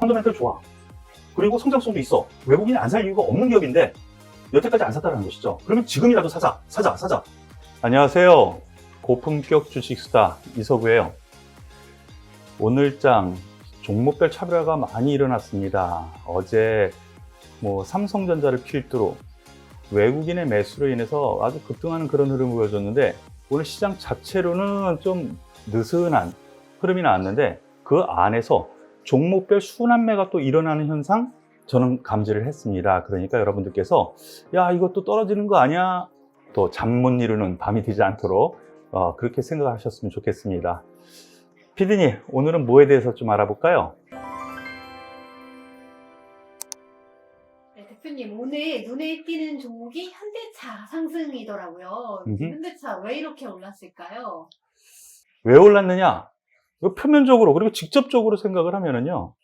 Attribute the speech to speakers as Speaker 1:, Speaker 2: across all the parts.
Speaker 1: 펀더멘털 좋아. 그리고 성장성도 있어. 외국인이 안 살 이유가 없는 기업인데 여태까지 안 샀다는 것이죠. 그러면 지금이라도 사자. 안녕하세요. 고품격 주식스타 이서구예요. 오늘장 종목별 차별화가 많이 일어났습니다. 어제 삼성전자를 필두로 외국인의 매수로 인해서 아주 급등하는 그런 흐름을 보여줬는데, 오늘 시장 자체로는 좀 느슨한 흐름이 나왔는데, 그 안에서 종목별 순환매가 또 일어나는 현상 저는 감지를 했습니다. 그러니까 여러분들께서 야, 이것도 떨어지는 거 아니야? 또 잠 못 이루는 밤이 되지 않도록 그렇게 생각하셨으면 좋겠습니다. 피디님, 오늘은 뭐에 대해서 좀 알아볼까요?
Speaker 2: 네, 대표님, 오늘 눈에 띄는 종목이 현대차 상승이더라고요. 현대차 왜 이렇게 올랐을까요?
Speaker 1: 왜 올랐느냐? 이거 표면적으로 그리고 직접적으로 생각을 하면은요,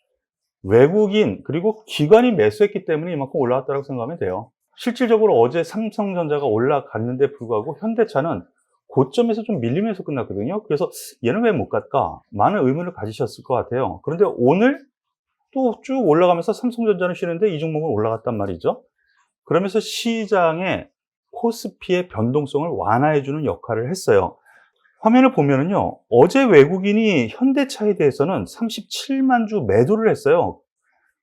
Speaker 1: 외국인 그리고 기관이 매수했기 때문에 이만큼 올라왔다고 생각하면 돼요. 실질적으로 어제 삼성전자가 올라갔는데 불구하고 현대차는 고점에서 좀 밀리면서 끝났거든요. 그래서 얘는 왜 못 갈까? 많은 의문을 가지셨을 것 같아요. 그런데 오늘 또 쭉 올라가면서 삼성전자는 쉬는데 이 종목은 올라갔단 말이죠. 그러면서 시장의 코스피의 변동성을 완화해주는 역할을 했어요. 화면을 보면은요, 어제 외국인이 현대차에 대해서는 37만 주 매도를 했어요.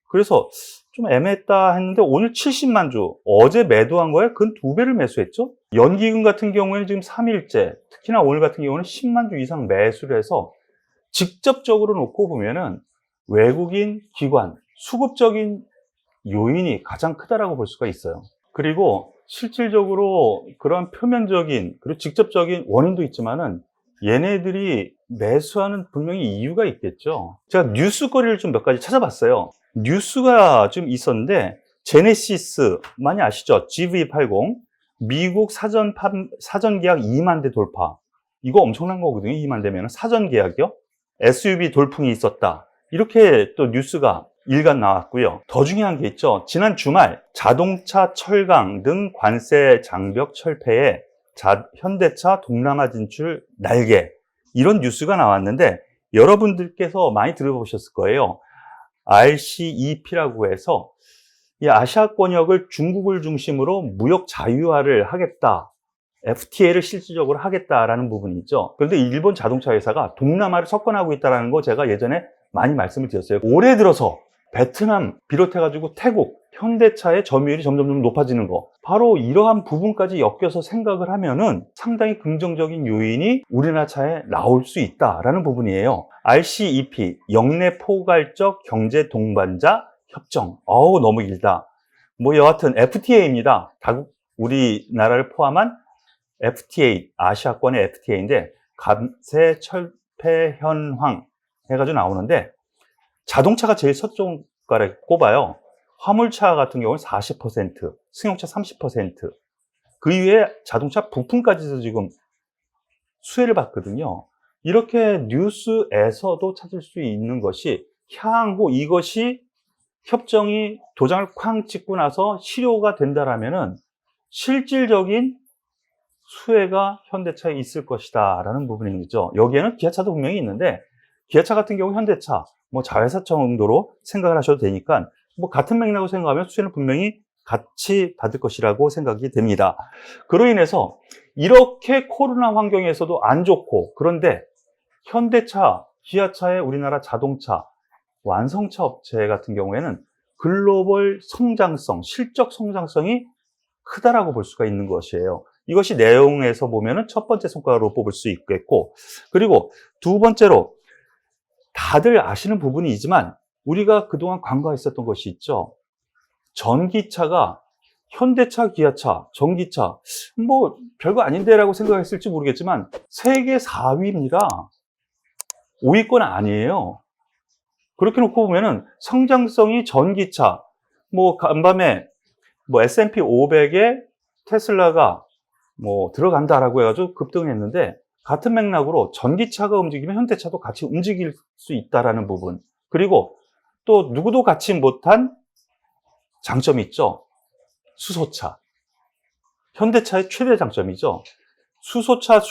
Speaker 1: 그래서 좀 애매했다 했는데 오늘 70만 주, 어제 매도한 거에 근 2배를 매수했죠. 연기금 같은 경우에는 지금 3일째, 특히나 오늘 같은 경우는 10만 주 이상 매수를 해서 직접적으로 놓고 보면은 외국인 기관, 수급적인 요인이 가장 크다라고 볼 수가 있어요. 그리고 실질적으로 그런 표면적인 그리고 직접적인 원인도 있지만은 얘네들이 매수하는 분명히 이유가 있겠죠. 제가 뉴스거리를 좀 몇 가지 찾아봤어요. 뉴스가 좀 있었는데, 제네시스 많이 아시죠? GV80 미국 사전 계약 2만 대 돌파. 이거 엄청난 거거든요. 2만 대면 사전 계약이요. SUV 돌풍이 있었다. 이렇게 또 뉴스가 일간 나왔고요. 더 중요한 게 있죠. 지난 주말 자동차, 철강 등 관세 장벽 철폐에 현대차 동남아 진출 날개, 이런 뉴스가 나왔는데 여러분들께서 많이 들어보셨을 거예요. RCEP라고 해서 이 아시아권역을 중국을 중심으로 무역 자유화를 하겠다, FTA를 실질적으로 하겠다라는 부분이 있죠. 그런데 일본 자동차 회사가 동남아를 석권하고 있다는 거 제가 예전에 많이 말씀을 드렸어요. 올해 들어서 베트남 비롯해가지고 태국, 현대차의 점유율이 점점 높아지는 거, 바로 이러한 부분까지 엮여서 생각을 하면은 상당히 긍정적인 요인이 우리나라 차에 나올 수 있다라는 부분이에요. RCEP, 역내 포괄적 경제 동반자 협정. 너무 길다. 여하튼 FTA입니다. 우리나라를 포함한 FTA, 아시아권의 FTA인데 관세 철폐 현황 해가지고 나오는데, 자동차가 제일 서쪽가에 꼽아요. 화물차 같은 경우는 40%, 승용차 30%, 그 이외에 자동차 부품까지도 지금 수혜를 받거든요. 이렇게 뉴스에서도 찾을 수 있는 것이, 향후 이것이 협정이 도장을 쾅 찍고 나서 실효가 된다라면은 실질적인 수혜가 현대차에 있을 것이다 라는 부분이죠. 여기에는 기아차도 분명히 있는데, 기아차 같은 경우 현대차 자회사 정도로 생각을 하셔도 되니까 같은 맥락으로 생각하면 수혜는 분명히 같이 받을 것이라고 생각이 됩니다. 그로 인해서 이렇게 코로나 환경에서도 안 좋고, 그런데 현대차, 기아차의 우리나라 자동차 완성차 업체 같은 경우에는 글로벌 성장성, 실적 성장성이 크다라고 볼 수가 있는 것이에요. 이것이 내용에서 보면은 첫 번째 성과로 뽑을 수 있겠고, 그리고 두 번째로 다들 아시는 부분이지만 우리가 그동안 간과했었던 것이 있죠. 전기차가 현대차, 기아차, 전기차 별거 아닌데라고 생각했을지 모르겠지만 세계 4위입니다. 5위권 아니에요. 그렇게 놓고 보면은 성장성이 전기차, 간밤에 S&P 500에 테슬라가 들어간다라고 해가지고 급등했는데, 같은 맥락으로 전기차가 움직이면 현대차도 같이 움직일 수 있다라는 부분, 그리고 또 누구도 갖지 못한 장점이 있죠. 수소차. 현대차의 최대 장점이죠. 수소차,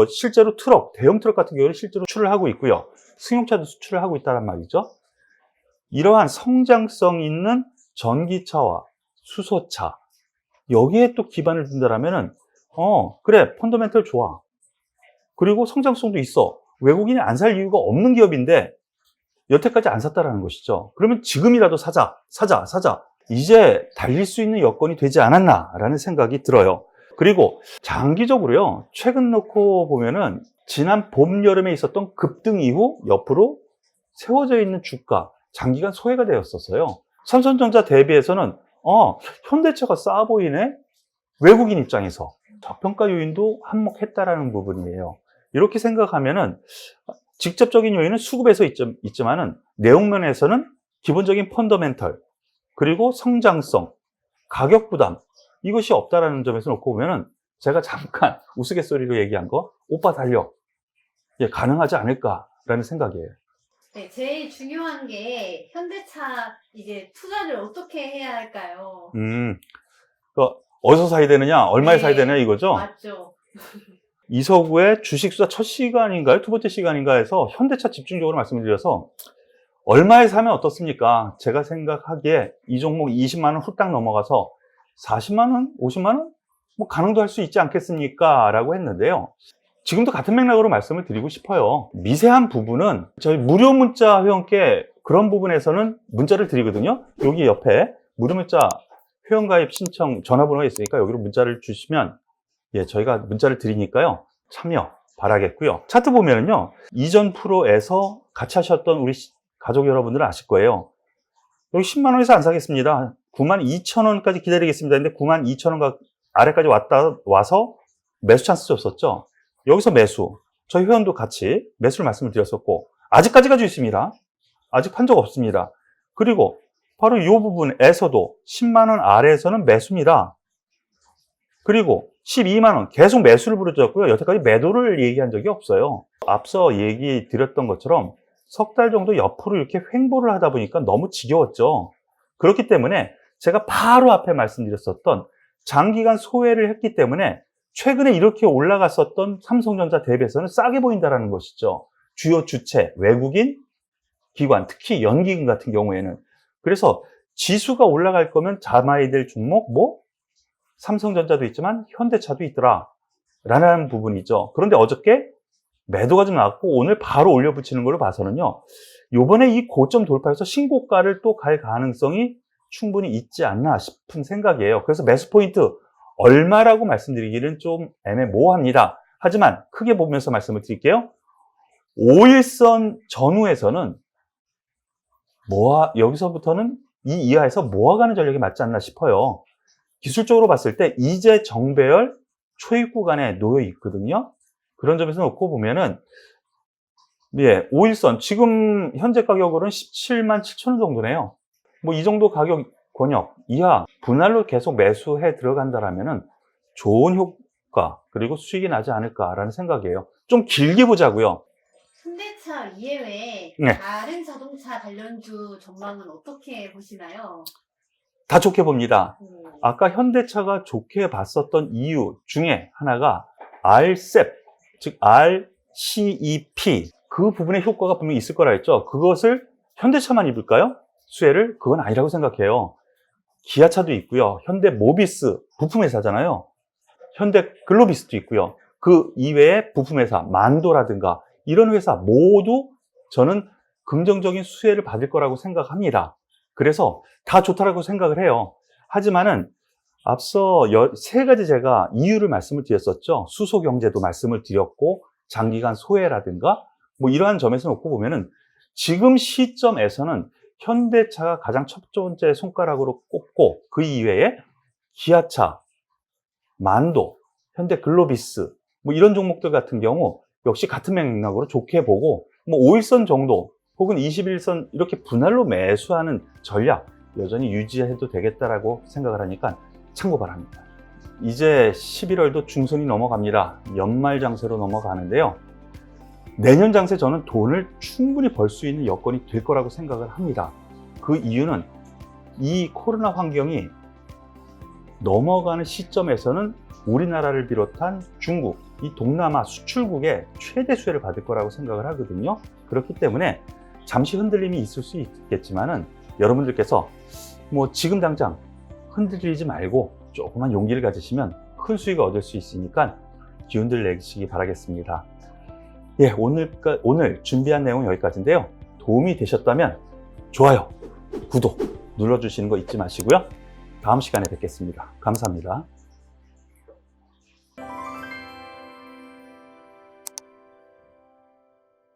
Speaker 1: 실제로 대형 트럭 같은 경우는 실제로 수출을 하고 있고요. 승용차도 수출을 하고 있다는 말이죠. 이러한 성장성 있는 전기차와 수소차, 여기에 또 기반을 둔다라면은, 그래, 펀더멘털 좋아. 그리고 성장성도 있어. 외국인이 안 살 이유가 없는 기업인데, 여태까지 안 샀다라는 것이죠. 그러면 지금이라도 사자. 이제 달릴 수 있는 여건이 되지 않았나라는 생각이 들어요. 그리고 장기적으로요, 최근 놓고 보면은, 지난 봄, 여름에 있었던 급등 이후 옆으로 세워져 있는 주가, 장기간 소외가 되었었어요. 삼성전자 대비해서는 현대차가 싸 보이네? 외국인 입장에서 저평가 요인도 한몫했다라는 부분이에요. 이렇게 생각하면은 직접적인 요인은 수급에서 있지만은 내용면에서는 기본적인 펀더멘털, 그리고 성장성, 가격 부담, 이것이 없다라는 점에서 놓고 보면은 제가 잠깐 우스갯소리로 얘기한 거, 오빠 달려. 예, 가능하지 않을까라는 생각이에요.
Speaker 2: 네, 제일 중요한 게 현대차 이제 투자를 어떻게 해야 할까요?
Speaker 1: 어디서 사야 되느냐, 얼마에
Speaker 2: 네,
Speaker 1: 사야 되느냐 이거죠?
Speaker 2: 맞죠.
Speaker 1: 이서구의 주식수사 첫 시간인가요? 두 번째 시간인가에서 현대차 집중적으로 말씀을 드려서 얼마에 사면 어떻습니까? 제가 생각하기에 이 종목 20만 원 후딱 넘어가서 40만 원, 50만 원? 뭐 가능도 할 수 있지 않겠습니까? 라고 했는데요. 지금도 같은 맥락으로 말씀을 드리고 싶어요. 미세한 부분은 저희 무료 문자 회원께 그런 부분에서는 문자를 드리거든요. 여기 옆에 무료 문자 회원가입 신청 전화번호가 있으니까 여기로 문자를 주시면 저희가 문자를 드리니까요. 참여 바라겠고요. 차트 보면은요. 이전 프로에서 같이 하셨던 우리 가족 여러분들은 아실 거예요. 여기 10만 원에서 안 사겠습니다. 92,000원까지 기다리겠습니다. 근데 92,000원 아래까지 와서 매수 찬스 줬었죠. 여기서 매수. 저희 회원도 같이 매수를 말씀을 드렸었고, 아직까지 가지고 있습니다. 아직 판 적 없습니다. 그리고 바로 이 부분에서도 10만 원 아래에서는 매수입니다. 그리고 12만 원 계속 매수를 부르셨고요. 여태까지 매도를 얘기한 적이 없어요. 앞서 얘기 드렸던 것처럼 석 달 정도 옆으로 이렇게 횡보를 하다 보니까 너무 지겨웠죠. 그렇기 때문에 제가 바로 앞에 말씀드렸었던 장기간 소외를 했기 때문에 최근에 이렇게 올라갔었던 삼성전자 대비해서는 싸게 보인다는 것이죠. 주요 주체, 외국인, 기관, 특히 연기금 같은 경우에는. 그래서 지수가 올라갈 거면 잡아야 될 종목, 삼성전자도 있지만 현대차도 있더라 라는 부분이죠. 그런데 어저께 매도가 좀 나왔고 오늘 바로 올려붙이는 걸로 봐서는요, 요번에 이 고점 돌파해서 신고가를 또 갈 가능성이 충분히 있지 않나 싶은 생각이에요. 그래서 매수 포인트 얼마라고 말씀드리기는 좀 애매모호합니다. 하지만 크게 보면서 말씀을 드릴게요. 5일선 전후에서는 여기서부터는 이 이하에서 모아가는 전략이 맞지 않나 싶어요. 기술적으로 봤을 때 이제 정배열 초입 구간에 놓여 있거든요. 그런 점에서 놓고 보면은 5일선 지금 현재 가격으로는 17만 7천 원 정도네요. 뭐 이 정도 가격 권역 이하 분할로 계속 매수해 들어간다라면은 좋은 효과 그리고 수익이 나지 않을까라는 생각이에요. 좀 길게 보자고요.
Speaker 2: 현대차 이외에
Speaker 1: 네.
Speaker 2: 다른 자동차 관련주 전망은 어떻게 보시나요?
Speaker 1: 다 좋게 봅니다. 아까 현대차가 좋게 봤었던 이유 중에 하나가 RCEP, 즉 RCEP 그 부분의 효과가 분명히 있을 거라 했죠. 그것을 현대차만 입을까요? 수혜를? 그건 아니라고 생각해요. 기아차도 있고요. 현대모비스 부품회사잖아요. 현대글로비스도 있고요. 그 이외에 부품회사 만도라든가 이런 회사 모두 저는 긍정적인 수혜를 받을 거라고 생각합니다. 그래서 다 좋다라고 생각을 해요. 하지만은 앞서 세 가지 제가 이유를 말씀을 드렸었죠. 수소경제도 말씀을 드렸고 장기간 소외라든가 뭐 이러한 점에서 놓고 보면은 지금 시점에서는 현대차가 가장 첫 번째 손가락으로 꼽고 그 이외에 기아차, 만도, 현대글로비스 뭐 이런 종목들 같은 경우 역시 같은 맥락으로 좋게 보고 뭐 5일선 정도 혹은 21선 이렇게 분할로 매수하는 전략 여전히 유지해도 되겠다라고 생각을 하니까 참고 바랍니다. 이제 11월도 중순이 넘어갑니다. 연말 장세로 넘어가는데요. 내년 장세 저는 돈을 충분히 벌 수 있는 여건이 될 거라고 생각을 합니다. 그 이유는 이 코로나 환경이 넘어가는 시점에서는 우리나라를 비롯한 중국, 이 동남아 수출국의 최대 수혜를 받을 거라고 생각을 하거든요. 그렇기 때문에 잠시 흔들림이 있을 수 있겠지만은 여러분들께서 뭐 지금 당장 흔들리지 말고 조그만 용기를 가지시면 큰 수익을 얻을 수 있으니까 기운들 내시기 바라겠습니다. 예, 오늘 준비한 내용은 여기까지인데요. 도움이 되셨다면 좋아요, 구독 눌러주시는 거 잊지 마시고요. 다음 시간에 뵙겠습니다. 감사합니다.